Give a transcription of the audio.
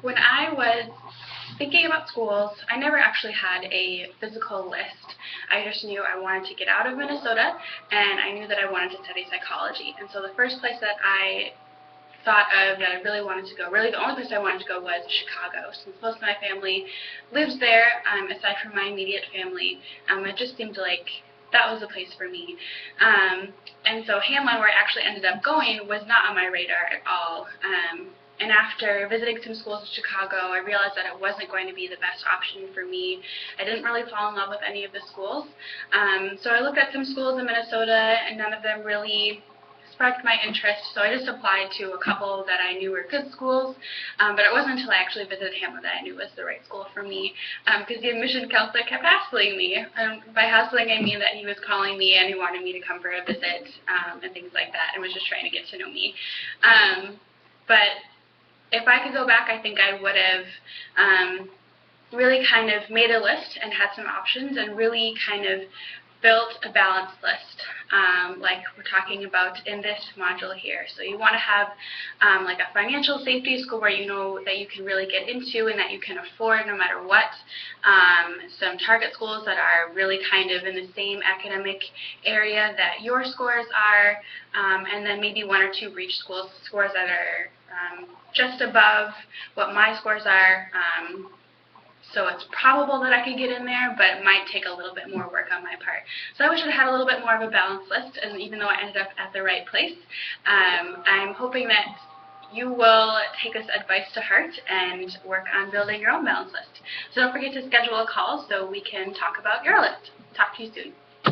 When I was thinking about schools, I never actually had a physical list. I just knew I wanted to get out of Minnesota, and I knew that I wanted to study psychology. And so the first place that I thought of that I really wanted to go, really the only place I wanted to go was Chicago, since most of my family lives there, aside from my immediate family. It just seemed like that was the place for me. And so Hamline, where I actually ended up going, was not on my radar at all. And after visiting some schools in Chicago, I realized that it wasn't going to be the best option for me. I didn't really fall in love with any of the schools. So I looked at some schools in Minnesota, and none of them really sparked my interest, so I just applied to a couple that I knew were good schools, but it wasn't until I actually visited Hamline that I knew it was the right school for me, because the admission counselor kept hassling me. By hassling, I mean that he was calling me and he wanted me to come for a visit and things like that, and was just trying to get to know me. But if I could go back, I think I would have really kind of made a list and had some options and really kind of built a balanced list, like we're talking about in this module here. So you want to have like a financial safety school where you know that you can really get into and that you can afford no matter what. Some target schools that are really kind of in the same academic area that your scores are, and then maybe one or two reach schools, scores that are just above what my scores are. So it's probable that I could get in there, but it might take a little bit more work on my part. So I wish I had a little bit more of a balanced list, and even though I ended up at the right place, I'm hoping that you will take this advice to heart and work on building your own balanced list. So don't forget to schedule a call so we can talk about your list. Talk to you soon.